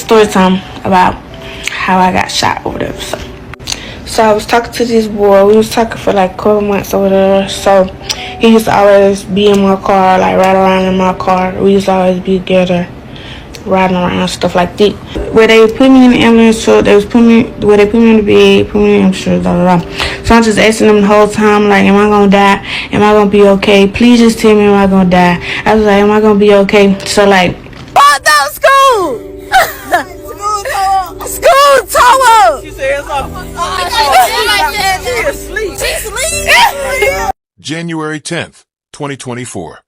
story time about how I got shot or whatever. So I was talking to this boy. We was talking for like a couple months or whatever. So he used to always be in my car, like ride around in my car. We used to always be together, riding around, stuff like that. Where they put me in the ambulance truck, where they put me in the bed, put me in the ambulance truck, blah, blah, blah. So I'm just asking them the whole time, like, am I gonna die? Am I gonna be okay? Please just tell me, am I gonna die? I was like, am I gonna be okay? So like, fuck up school! School toe up! She said something. She asleep. January 10th, 2024.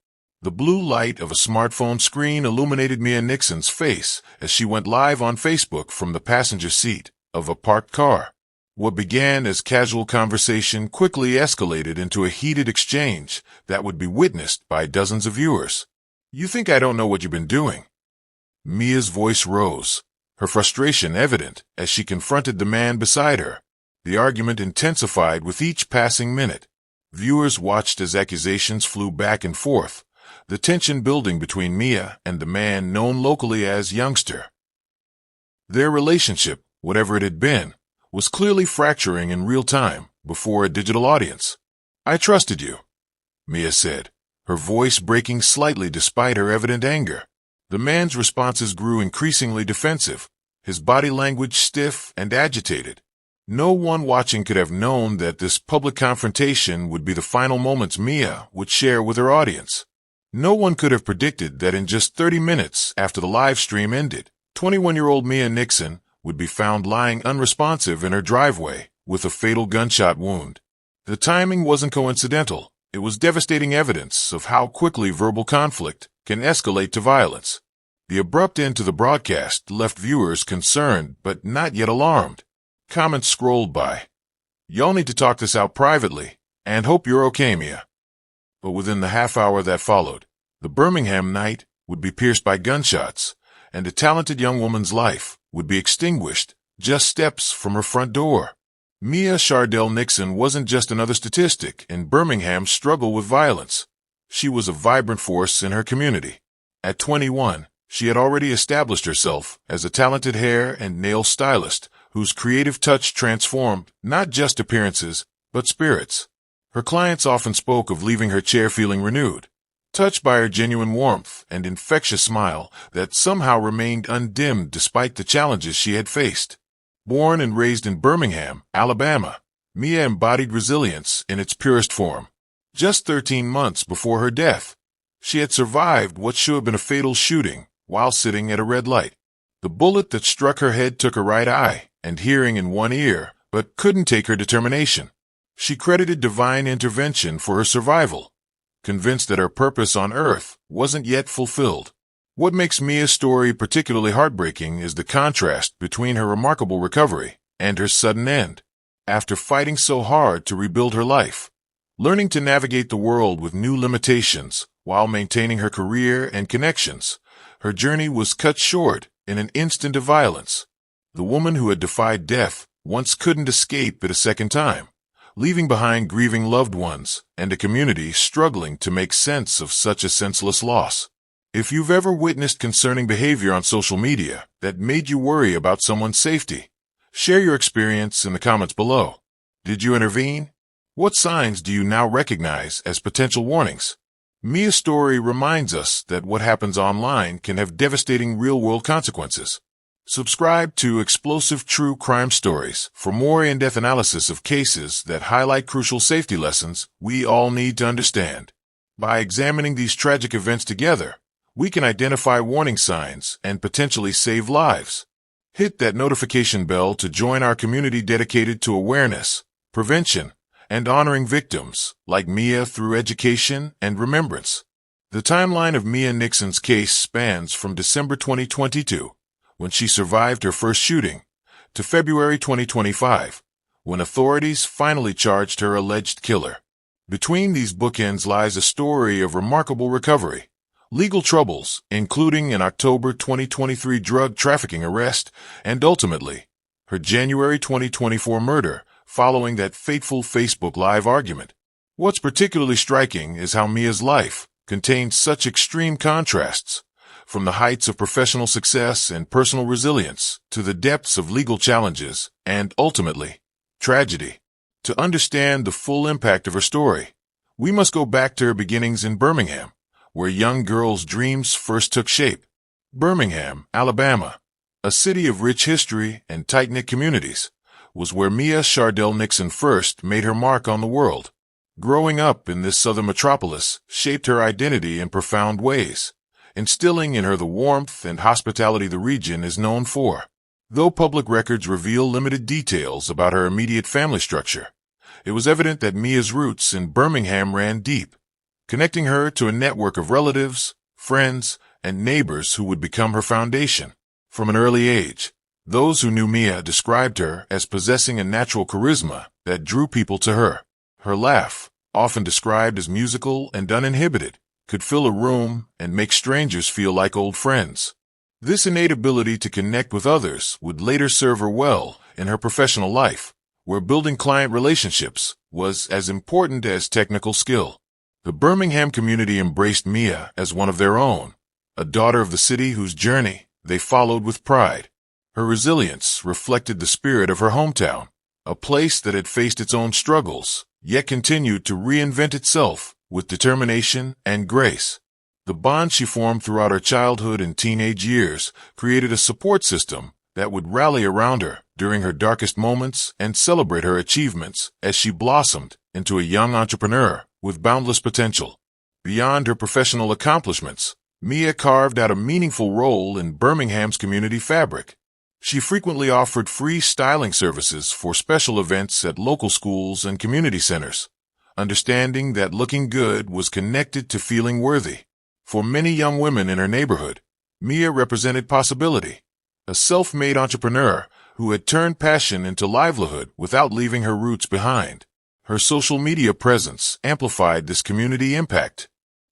The blue light of a smartphone screen illuminated Mia Nixon's face as she went live on Facebook from the passenger seat of a parked car. What began as casual conversation quickly escalated into a heated exchange that would be witnessed by dozens of viewers. "You think I don't know what you've been doing?" Mia's voice rose, her frustration evident as she confronted the man beside her. The argument intensified with each passing minute. Viewers watched as accusations flew back and forth, the tension building between Mia and the man known locally as Youngster. Their relationship, whatever it had been, was clearly fracturing in real time before a digital audience. "I trusted you," Mia said, her voice breaking slightly despite her evident anger. The man's responses grew increasingly defensive, his body language stiff and agitated. No one watching could have known that this public confrontation would be the final moments Mia would share with her audience. No one could have predicted that in just 30 minutes after the live stream ended, 21-year-old Mia Nixon would be found lying unresponsive in her driveway with a fatal gunshot wound. The timing wasn't coincidental. It was devastating evidence of how quickly verbal conflict can escalate to violence. The abrupt end to the broadcast left viewers concerned but not yet alarmed. Comments scrolled by. "Y'all need to talk this out privately, and hope you're okay, Mia." But within the half hour that followed, the Birmingham night would be pierced by gunshots, and a talented young woman's life would be extinguished just steps from her front door. Mia Chardell Nixon wasn't just another statistic in Birmingham's struggle with violence. She was a vibrant force in her community. At 21, she had already established herself as a talented hair and nail stylist whose creative touch transformed not just appearances, but spirits. Her clients often spoke of leaving her chair feeling renewed, touched by her genuine warmth and infectious smile that somehow remained undimmed despite the challenges she had faced. Born and raised in Birmingham, Alabama, Mia embodied resilience in its purest form. Just 13 months before her death, she had survived what should have been a fatal shooting while sitting at a red light. The bullet that struck her head took her right eye and hearing in one ear, but couldn't take her determination. She credited divine intervention for her survival, convinced that her purpose on Earth wasn't yet fulfilled. What makes Mia's story particularly heartbreaking is the contrast between her remarkable recovery and her sudden end. After fighting so hard to rebuild her life, learning to navigate the world with new limitations while maintaining her career and connections, her journey was cut short in an instant of violence. The woman who had defied death once couldn't escape it a second time, leaving behind grieving loved ones and a community struggling to make sense of such a senseless loss. If you've ever witnessed concerning behavior on social media that made you worry about someone's safety, share your experience in the comments below. Did you intervene? What signs do you now recognize as potential warnings? Mia's story reminds us that what happens online can have devastating real-world consequences. Subscribe to Explosive True Crime Stories for more in-depth analysis of cases that highlight crucial safety lessons we all need to understand. By examining these tragic events together, we can identify warning signs and potentially save lives. Hit that notification bell to join our community dedicated to awareness, prevention, and honoring victims like Mia through education and remembrance. The timeline of Mia Nixon's case spans from December 2022, when she survived her first shooting, to February 2025, when authorities finally charged her alleged killer. Between these bookends lies a story of remarkable recovery, legal troubles, including an October 2023 drug trafficking arrest, and ultimately, her January 2024 murder following that fateful Facebook Live argument. What's particularly striking is how Mia's life contained such extreme contrasts. from the heights of professional success and personal resilience to the depths of legal challenges and, ultimately, tragedy. To understand the full impact of her story, we must go back to her beginnings in Birmingham, where a young girl's dreams first took shape. Birmingham, Alabama, a city of rich history and tight-knit communities, was where Mia Nixon first made her mark on the world. Growing up in this southern metropolis shaped her identity in profound ways, instilling in her the warmth and hospitality the region is known for. Though public records reveal limited details about her immediate family structure, it was evident that Mia's roots in Birmingham ran deep, connecting her to a network of relatives, friends, and neighbors who would become her foundation. From an early age, those who knew Mia described her as possessing a natural charisma that drew people to her. Her laugh, often described as musical and uninhibited, could fill a room and make strangers feel like old friends. This innate ability to connect with others would later serve her well in her professional life, where building client relationships was as important as technical skill. The Birmingham community embraced Mia as one of their own, a daughter of the city whose journey they followed with pride. Her resilience reflected the spirit of her hometown, a place that had faced its own struggles, yet continued to reinvent itself with determination and grace. The bond she formed throughout her childhood and teenage years created a support system that would rally around her during her darkest moments and celebrate her achievements as she blossomed into a young entrepreneur with boundless potential. Beyond her professional accomplishments, Mia carved out a meaningful role in Birmingham's community fabric. She frequently offered free styling services for special events at local schools and community centers, understanding that looking good was connected to feeling worthy. For many young women in her neighborhood, Mia represented possibility, a self-made entrepreneur who had turned passion into livelihood without leaving her roots behind. Her social media presence amplified this community impact.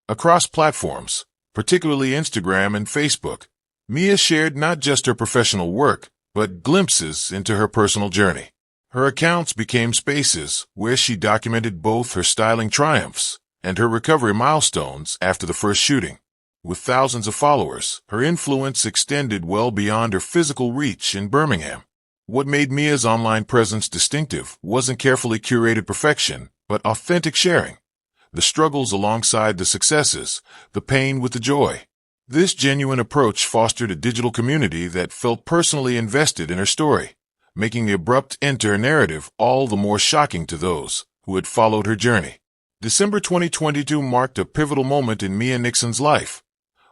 Across platforms, particularly Instagram and Facebook, Mia shared not just her professional work, but glimpses into her personal journey. Her accounts became spaces where she documented both her styling triumphs and her recovery milestones after the first shooting. With thousands of followers, her influence extended well beyond her physical reach in Birmingham. What made Mia's online presence distinctive wasn't carefully curated perfection, but authentic sharing. The struggles alongside the successes, the pain with the joy. This genuine approach fostered a digital community that felt personally invested in her story, making the abrupt end to her narrative all the more shocking to those who had followed her journey. December 2022 marked a pivotal moment in Mia Nixon's life,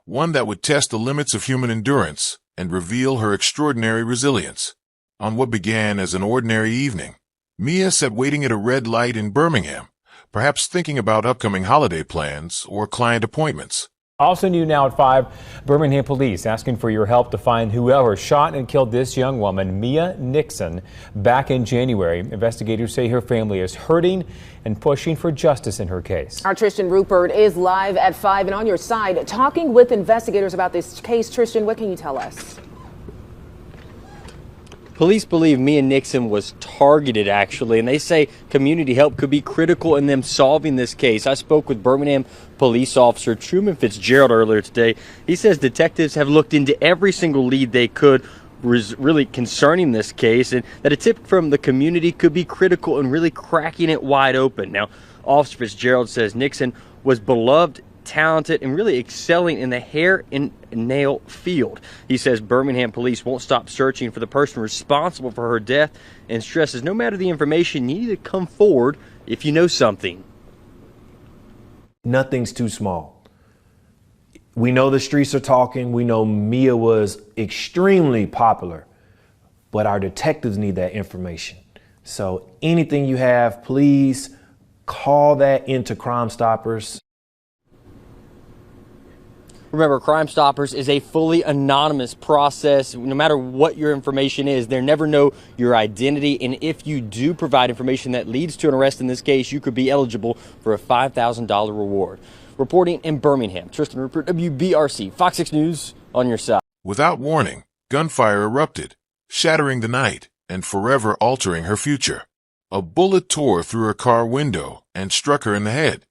one that would test the limits of human endurance and reveal her extraordinary resilience. On what began as an ordinary evening, Mia sat waiting at a red light in Birmingham, perhaps thinking about upcoming holiday plans or client appointments. Also new now at 5, Birmingham police asking for your help to find whoever shot and killed this young woman, Mia Nixon, back in January. Investigators say her family is hurting and pushing for justice in her case. Our Tristan Rupert is live at 5 and on your side talking with investigators about this case. Tristan, what can you tell us? Police believe Mia Nixon was targeted, actually, and they say community help could be critical in them solving this case. I spoke with Birmingham police officer Truman Fitzgerald earlier today. He says detectives have looked into every single lead they could really concerning this case, and that a tip from the community could be critical in really cracking it wide open. Now, Officer Fitzgerald says Nixon was beloved, talented, and really excelling in the hair and nail field. He says Birmingham police won't stop searching for the person responsible for her death and stresses no matter the information, you need to come forward if you know something. Nothing's too small. We know the streets are talking. We know Mia was extremely popular, but our detectives need that information. So anything you have, please call that into Crime Stoppers. Remember, Crime Stoppers is a fully anonymous process. No matter what your information is, they never know your identity. And if you do provide information that leads to an arrest in this case, you could be eligible for a $5,000 reward. Reporting in Birmingham, Tristan Rupert, WBRC, Fox 6 News, on your side. Without warning, gunfire erupted, shattering the night and forever altering her future. A bullet tore through her car window and struck her in the head,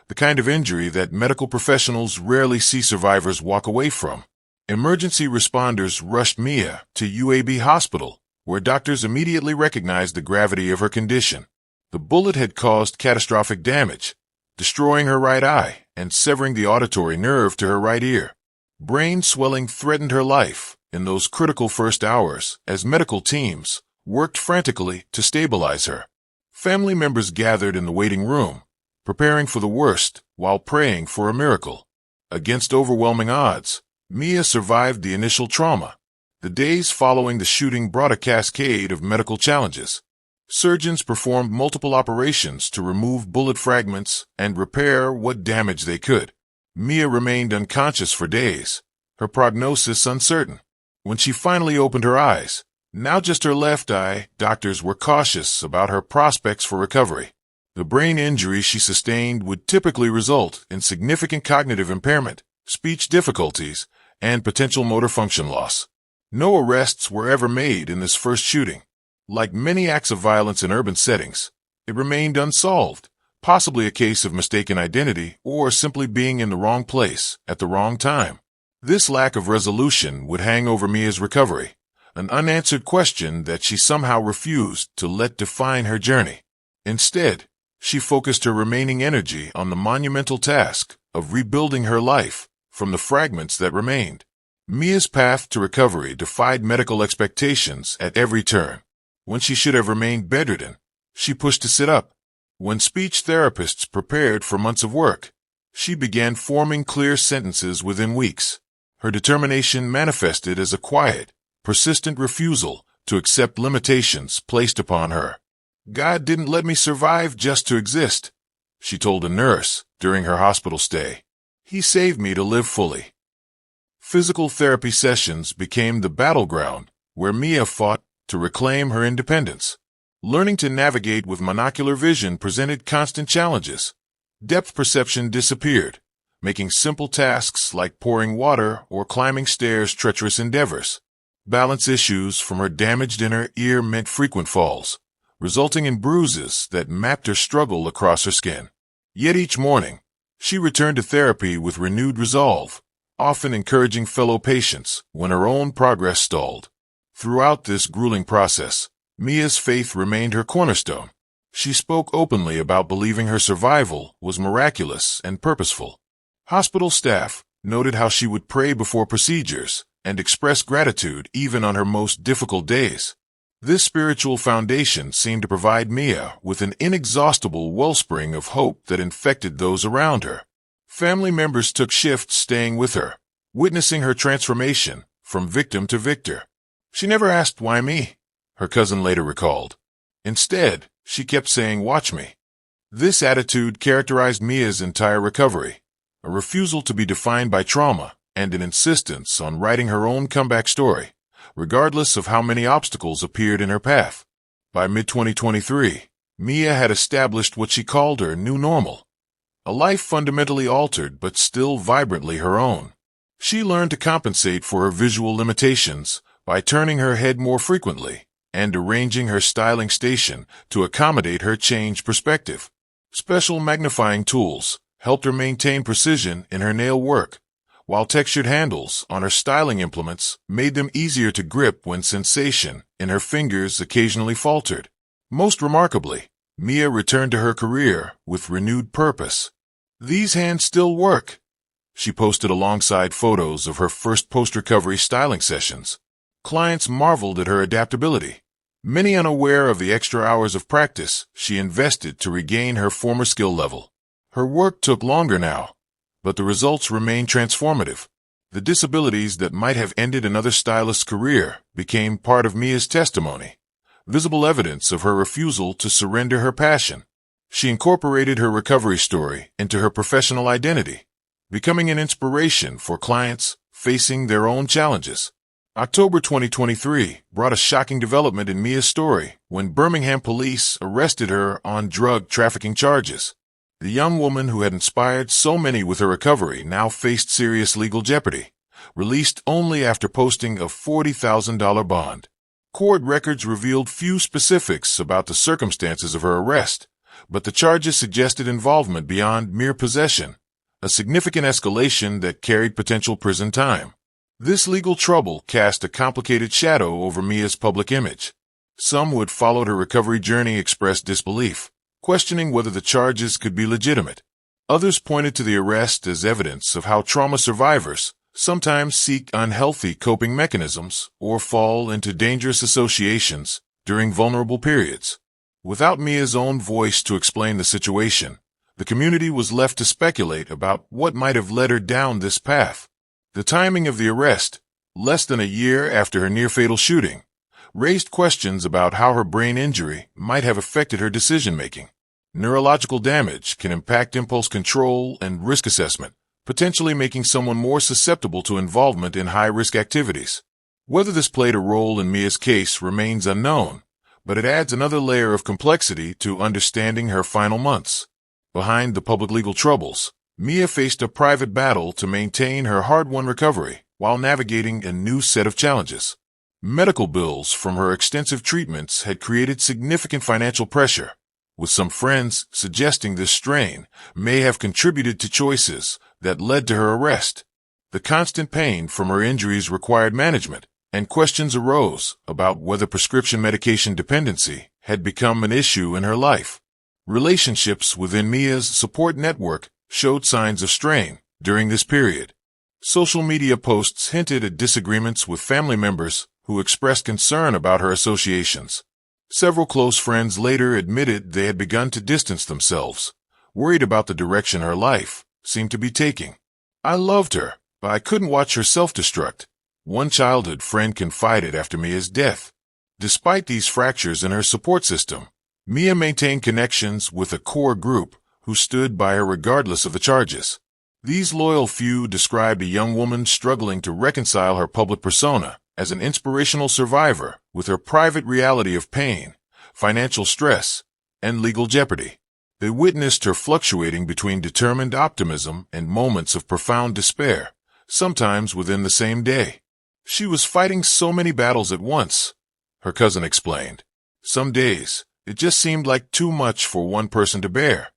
the kind of injury that medical professionals rarely see survivors walk away from. Emergency responders rushed Mia to UAB Hospital, where doctors immediately recognized the gravity of her condition. The bullet had caused catastrophic damage, destroying her right eye and severing the auditory nerve to her right ear. Brain swelling threatened her life in those critical first hours as medical teams worked frantically to stabilize her. Family members gathered in the waiting room, preparing for the worst while praying for a miracle. Against overwhelming odds, Mia survived the initial trauma. The days following the shooting brought a cascade of medical challenges. Surgeons performed multiple operations to remove bullet fragments and repair what damage they could. Mia remained unconscious for days, her prognosis uncertain. When she finally opened her eyes, now just her left eye, doctors were cautious about her prospects for recovery. The brain injury she sustained would typically result in significant cognitive impairment, speech difficulties, and potential motor function loss. No arrests were ever made in this first shooting. Like many acts of violence in urban settings, it remained unsolved, possibly a case of mistaken identity or simply being in the wrong place at the wrong time. This lack of resolution would hang over Mia's recovery, an unanswered question that she somehow refused to let define her journey. Instead, she focused her remaining energy on the monumental task of rebuilding her life from the fragments that remained. Mia's path to recovery defied medical expectations at every turn. When she should have remained bedridden, she pushed to sit up. When speech therapists prepared for months of work, she began forming clear sentences within weeks. Her determination manifested as a quiet, persistent refusal to accept limitations placed upon her. "God didn't let me survive just to exist," she told a nurse during her hospital stay. "He saved me to live fully." Physical therapy sessions became the battleground where Mia fought to reclaim her independence. Learning to navigate with monocular vision presented constant challenges. Depth perception disappeared, making simple tasks like pouring water or climbing stairs treacherous endeavors. Balance issues from her damaged inner ear meant frequent falls, resulting in bruises that mapped her struggle across her skin. Yet each morning, she returned to therapy with renewed resolve, often encouraging fellow patients when her own progress stalled. Throughout this grueling process, Mia's faith remained her cornerstone. She spoke openly about believing her survival was miraculous and purposeful. Hospital staff noted how she would pray before procedures and express gratitude even on her most difficult days. This spiritual foundation seemed to provide Mia with an inexhaustible wellspring of hope that infected those around her. Family members took shifts staying with her, witnessing her transformation from victim to victor. "She never asked why me," her cousin later recalled. Instead, she kept saying, "Watch me." This attitude characterized Mia's entire recovery, a refusal to be defined by trauma and an insistence on writing her own comeback story, regardless of how many obstacles appeared in her path. By mid-2023, Mia had established what she called her new normal, a life fundamentally altered but still vibrantly her own. She learned to compensate for her visual limitations by turning her head more frequently and arranging her styling station to accommodate her changed perspective. Special magnifying tools helped her maintain precision in her nail work, while textured handles on her styling implements made them easier to grip when sensation in her fingers occasionally faltered. Most remarkably, Mia returned to her career with renewed purpose. "These hands still work," she posted alongside photos of her first post-recovery styling sessions. Clients marveled at her adaptability, many unaware of the extra hours of practice she invested to regain her former skill level. Her work took longer now, but the results remained transformative. The disabilities that might have ended another stylist's career became part of Mia's testimony, visible evidence of her refusal to surrender her passion. She incorporated her recovery story into her professional identity, becoming an inspiration for clients facing their own challenges. October 2023 brought a shocking development in Mia's story when Birmingham police arrested her on drug trafficking charges. The young woman who had inspired so many with her recovery now faced serious legal jeopardy, released only after posting a $40,000 bond. Court records revealed few specifics about the circumstances of her arrest, but the charges suggested involvement beyond mere possession, a significant escalation that carried potential prison time. This legal trouble cast a complicated shadow over Mia's public image. Some who had followed her recovery journey expressed disbelief, questioning whether the charges could be legitimate. Others pointed to the arrest as evidence of how trauma survivors sometimes seek unhealthy coping mechanisms or fall into dangerous associations during vulnerable periods. Without Mia's own voice to explain the situation, the community was left to speculate about what might have led her down this path. The timing of the arrest, less than a year after her near-fatal shooting, raised questions about how her brain injury might have affected her decision-making. Neurological damage can impact impulse control and risk assessment, potentially making someone more susceptible to involvement in high-risk activities. Whether this played a role in Mia's case remains unknown, but it adds another layer of complexity to understanding her final months. Behind the public legal troubles, Mia faced a private battle to maintain her hard-won recovery while navigating a new set of challenges. Medical bills from her extensive treatments had created significant financial pressure, with some friends suggesting this strain may have contributed to choices that led to her arrest. The constant pain from her injuries required management, and questions arose about whether prescription medication dependency had become an issue in her life. Relationships within Mia's support network showed signs of strain during this period. Social media posts hinted at disagreements with family members who expressed concern about her associations. Several close friends later admitted they had begun to distance themselves, worried about the direction her life seemed to be taking. "I loved her, but I couldn't watch her self-destruct," one childhood friend confided after Mia's death. Despite these fractures in her support system, Mia maintained connections with a core group who stood by her regardless of the charges. These loyal few described a young woman struggling to reconcile her public persona as an inspirational survivor with her private reality of pain, financial stress, and legal jeopardy. They witnessed her fluctuating between determined optimism and moments of profound despair, sometimes within the same day. "She was fighting so many battles at once," her cousin explained. "Some days, it just seemed like too much for one person to bear."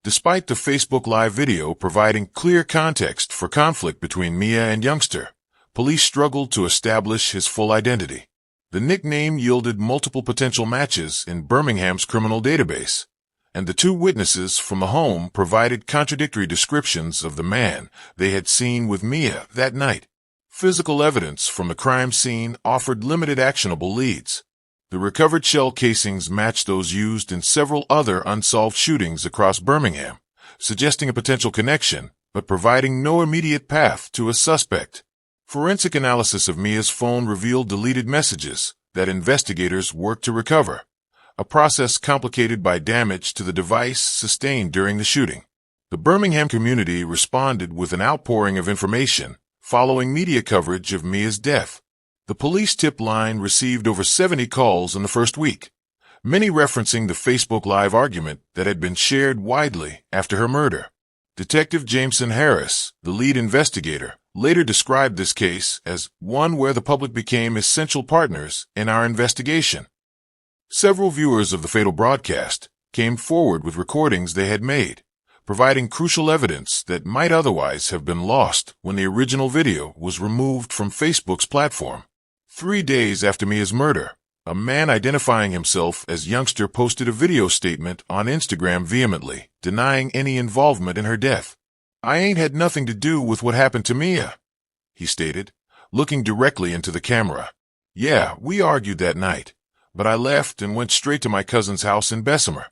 Despite the Facebook Live video providing clear context for conflict between Mia and Youngster, police struggled to establish his full identity. The nickname yielded multiple potential matches in Birmingham's criminal database, and the two witnesses from the home provided contradictory descriptions of the man they had seen with Mia that night. Physical evidence from the crime scene offered limited actionable leads. The recovered shell casings matched those used in several other unsolved shootings across Birmingham, suggesting a potential connection, but providing no immediate path to a suspect. Forensic analysis of Mia's phone revealed deleted messages that investigators worked to recover, a process complicated by damage to the device sustained during the shooting. The Birmingham community responded with an outpouring of information following media coverage of Mia's death. The police tip line received over 70 calls in the first week, many referencing the Facebook Live argument that had been shared widely after her murder. Detective Jameson Harris, the lead investigator, later described this case as one where the public became essential partners in our investigation. Several viewers of the fatal broadcast came forward with recordings they had made, providing crucial evidence that might otherwise have been lost when the original video was removed from Facebook's platform. 3 days after Mia's murder, a man identifying himself as Youngster posted a video statement on Instagram vehemently denying any involvement in her death. "I ain't had nothing to do with what happened to Mia," he stated, looking directly into the camera. "Yeah, we argued that night, but I left and went straight to my cousin's house in Bessemer."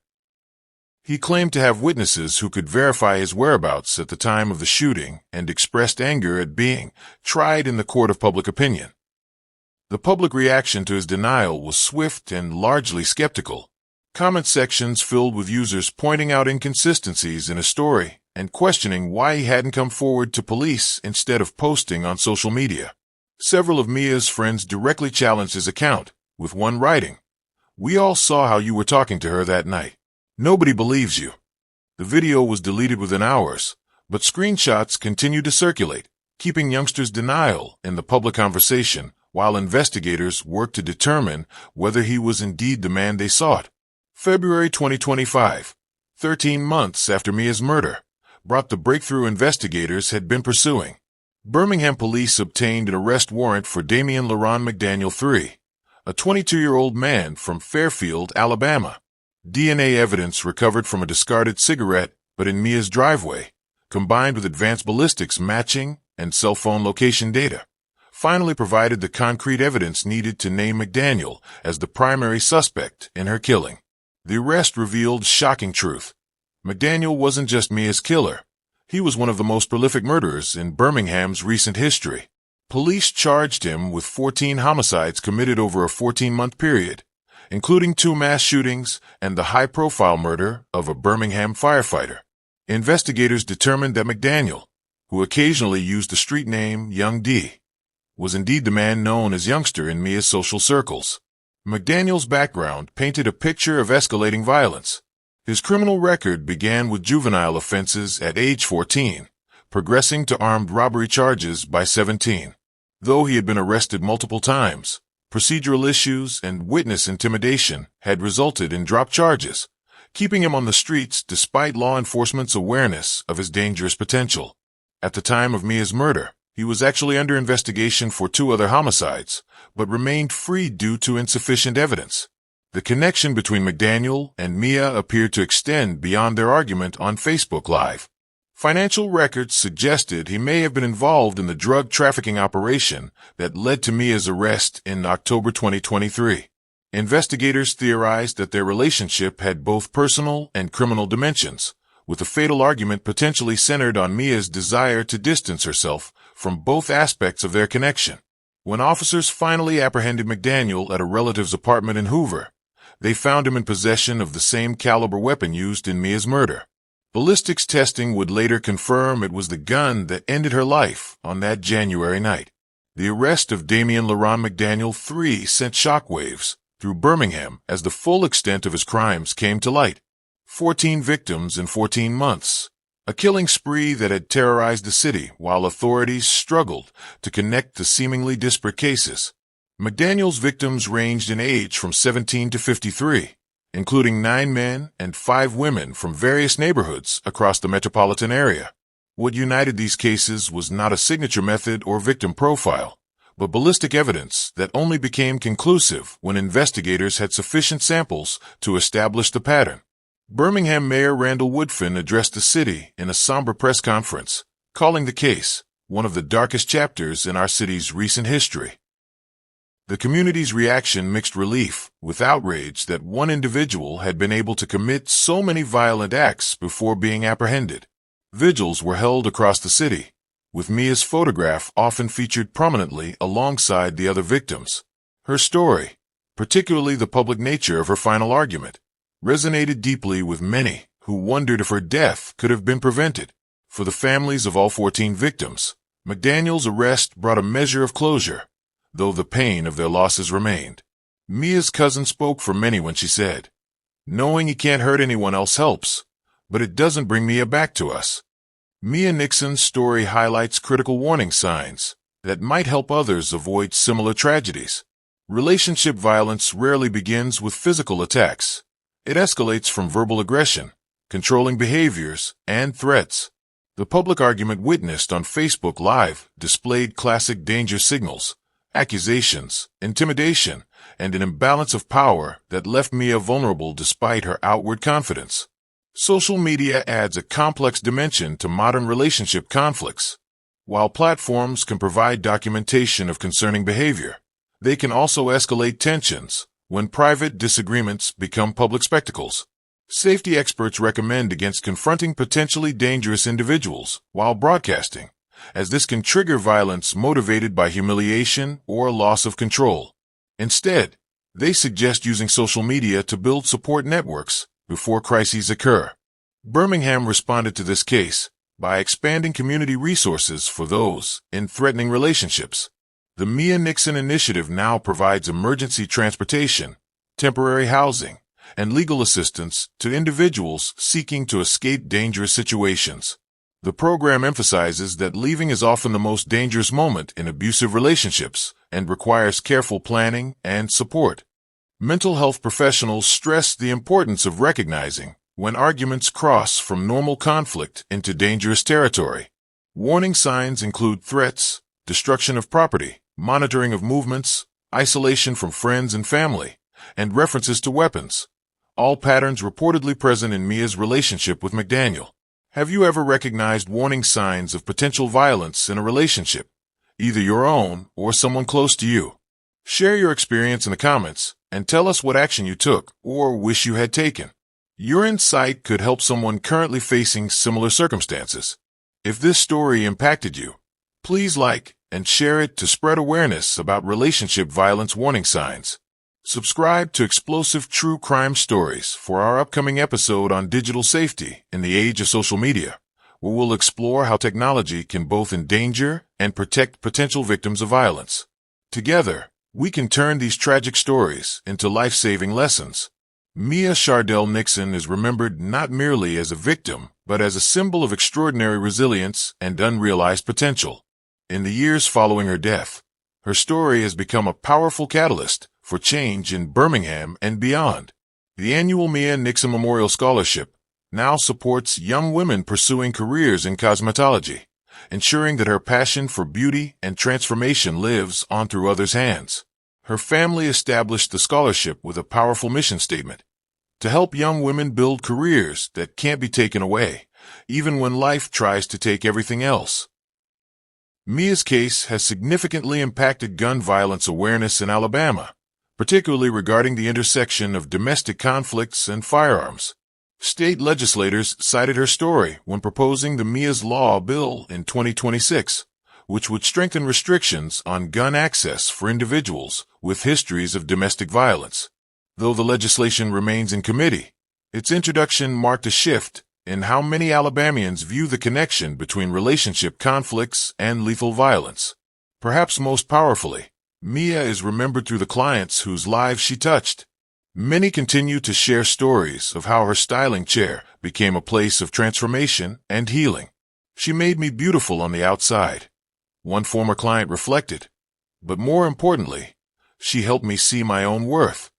He claimed to have witnesses who could verify his whereabouts at the time of the shooting and expressed anger at being tried in the court of public opinion. The public reaction to his denial was swift and largely skeptical. Comment sections filled with users pointing out inconsistencies in his story and questioning why he hadn't come forward to police instead of posting on social media. Several of Mia's friends directly challenged his account, with one writing, "We all saw how you were talking to her that night. Nobody believes you." The video was deleted within hours, but screenshots continued to circulate, keeping Youngster's denial in the public conversation while investigators worked to determine whether he was indeed the man they sought. February 2025, 13 months after Mia's murder, brought the breakthrough investigators had been pursuing. Birmingham police obtained an arrest warrant for Damian LaRon McDaniel III, a 22-year-old man from Fairfield, Alabama. DNA evidence recovered from a discarded cigarette, but in Mia's driveway, combined with advanced ballistics matching and cell phone location data, finally provided the concrete evidence needed to name McDaniel as the primary suspect in her killing. The arrest revealed shocking truth. McDaniel wasn't just Mia's killer. He was one of the most prolific murderers in Birmingham's recent history. Police charged him with 14 homicides committed over a 14-month period, including 2 mass shootings and the high-profile murder of a Birmingham firefighter. Investigators determined that McDaniel, who occasionally used the street name Young D, was indeed the man known as Youngster in Mia's social circles. McDaniel's background painted a picture of escalating violence. His criminal record began with juvenile offenses at age 14, progressing to armed robbery charges by 17. Though he had been arrested multiple times, procedural issues and witness intimidation had resulted in dropped charges, keeping him on the streets despite law enforcement's awareness of his dangerous potential. At the time of Mia's murder, he was actually under investigation for 2 other homicides, but remained free due to insufficient evidence. The connection between McDaniel and Mia appeared to extend beyond their argument on Facebook Live. Financial records suggested he may have been involved in the drug trafficking operation that led to Mia's arrest in October 2023. Investigators theorized that their relationship had both personal and criminal dimensions, with the fatal argument potentially centered on Mia's desire to distance herself from both aspects of their connection. When officers finally apprehended McDaniel at a relative's apartment in Hoover, they found him in possession of the same caliber weapon used in Mia's murder. Ballistics testing would later confirm it was the gun that ended her life on that January night. The arrest of Damian LaRon McDaniel III sent shockwaves through Birmingham as the full extent of his crimes came to light. 14 victims in 14 months. A killing spree that had terrorized the city while authorities struggled to connect the seemingly disparate cases. McDaniel's victims ranged in age from 17 to 53, including 9 men and 5 women from various neighborhoods across the metropolitan area. What united these cases was not a signature method or victim profile, but ballistic evidence that only became conclusive when investigators had sufficient samples to establish the pattern. Birmingham Mayor Randall Woodfin addressed the city in a somber press conference, calling the case one of the darkest chapters in our city's recent history. The community's reaction mixed relief with outrage that one individual had been able to commit so many violent acts before being apprehended. Vigils were held across the city, with Mia's photograph often featured prominently alongside the other victims. Her story, particularly the public nature of her final argument, resonated deeply with many who wondered if her death could have been prevented. For the families of all 14 victims, McDaniel's arrest brought a measure of closure, though the pain of their losses remained. Mia's cousin spoke for many when she said, "Knowing he can't hurt anyone else helps, but it doesn't bring Mia back to us." Mia Nixon's story highlights critical warning signs that might help others avoid similar tragedies. Relationship violence rarely begins with physical attacks. It escalates from verbal aggression, controlling behaviors, and threats. The public argument witnessed on Facebook Live displayed classic danger signals: accusations, intimidation, and an imbalance of power that left Mia vulnerable despite her outward confidence. Social media adds a complex dimension to modern relationship conflicts. While platforms can provide documentation of concerning behavior, they can also escalate tensions when private disagreements become public spectacles. Safety experts recommend against confronting potentially dangerous individuals while broadcasting, as this can trigger violence motivated by humiliation or loss of control. Instead, they suggest using social media to build support networks before crises occur. Birmingham responded to this case by expanding community resources for those in threatening relationships. The Mia Nixon initiative now provides emergency transportation, temporary housing, and legal assistance to individuals seeking to escape dangerous situations. The program emphasizes that leaving is often the most dangerous moment in abusive relationships and requires careful planning and support. Mental health professionals stress the importance of recognizing when arguments cross from normal conflict into dangerous territory. Warning signs include threats, destruction of property, monitoring of movements, isolation from friends and family, and references to weapons. All patterns reportedly present in Mia's relationship with McDaniel. Have you ever recognized warning signs of potential violence in a relationship, either your own or someone close to you? Share your experience in the comments and tell us what action you took or wish you had taken. Your insight could help someone currently facing similar circumstances. If this story impacted you, please like and share it to spread awareness about relationship violence warning signs. Subscribe to Explosive True Crime Stories for our upcoming episode on digital safety in the age of social media, where we'll explore how technology can both endanger and protect potential victims of violence. Together, we can turn these tragic stories into life-saving lessons. Mia Nixon is remembered not merely as a victim, but as a symbol of extraordinary resilience and unrealized potential. In the years following her death, her story has become a powerful catalyst for change in Birmingham and beyond. The annual Mia Nixon Memorial Scholarship now supports young women pursuing careers in cosmetology, ensuring that her passion for beauty and transformation lives on through others' hands. Her family established the scholarship with a powerful mission statement: to help young women build careers that can't be taken away, even when life tries to take everything else. Mia's case has significantly impacted gun violence awareness in Alabama, particularly regarding the intersection of domestic conflicts and firearms. State legislators cited her story when proposing the Mia's Law bill in 2026, which would strengthen restrictions on gun access for individuals with histories of domestic violence. Though the legislation remains in committee, its introduction marked a shift in how many Alabamians view the connection between relationship conflicts and lethal violence. Perhaps most powerfully, Mia is remembered through the clients whose lives she touched. Many continue to share stories of how her styling chair became a place of transformation and healing. She made me beautiful on the outside, one former client reflected, but more importantly, she helped me see my own worth.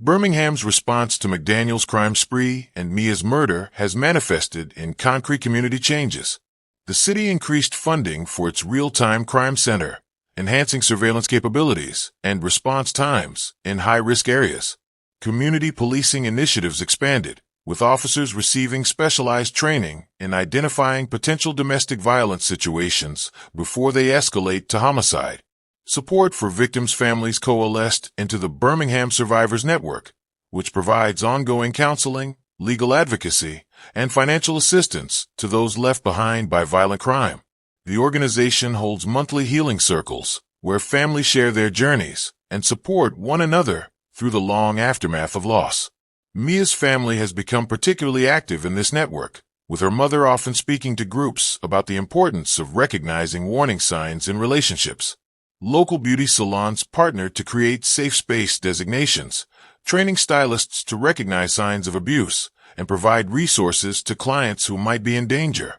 Birmingham's response to McDaniel's crime spree and Mia's murder has manifested in concrete community changes. The city increased funding for its real-time crime center, enhancing surveillance capabilities and response times in high-risk areas. Community policing initiatives expanded, with officers receiving specialized training in identifying potential domestic violence situations before they escalate to homicide. Support for victims' families coalesced into the Birmingham Survivors Network, which provides ongoing counseling, legal advocacy, and financial assistance to those left behind by violent crime. The organization holds monthly healing circles where families share their journeys and support one another through the long aftermath of loss. Mia's family has become particularly active in this network, with her mother often speaking to groups about the importance of recognizing warning signs in relationships. Local beauty salons partner to create safe space designations, training stylists to recognize signs of abuse, and provide resources to clients who might be in danger.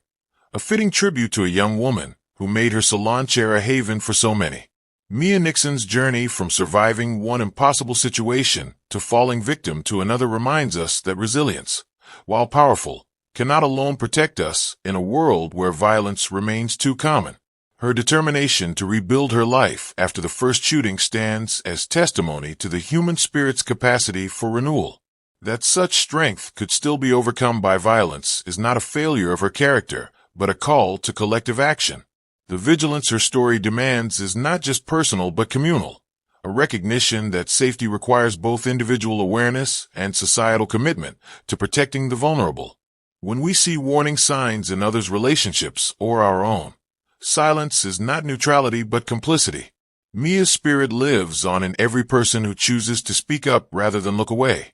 A fitting tribute to a young woman who made her salon chair a haven for so many. Mia Nixon's journey from surviving one impossible situation to falling victim to another reminds us that resilience, while powerful, cannot alone protect us in a world where violence remains too common. Her determination to rebuild her life after the first shooting stands as testimony to the human spirit's capacity for renewal. That such strength could still be overcome by violence is not a failure of her character, but a call to collective action. The vigilance her story demands is not just personal but communal, a recognition that safety requires both individual awareness and societal commitment to protecting the vulnerable. When we see warning signs in others' relationships or our own, silence is not neutrality but complicity. Mia's spirit lives on in every person who chooses to speak up rather than look away,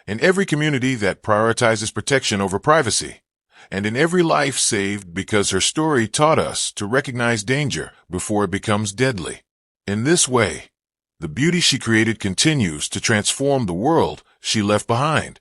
in every community that prioritizes protection over privacy, and in every life saved because her story taught us to recognize danger before it becomes deadly. In this way, the beauty she created continues to transform the world she left behind.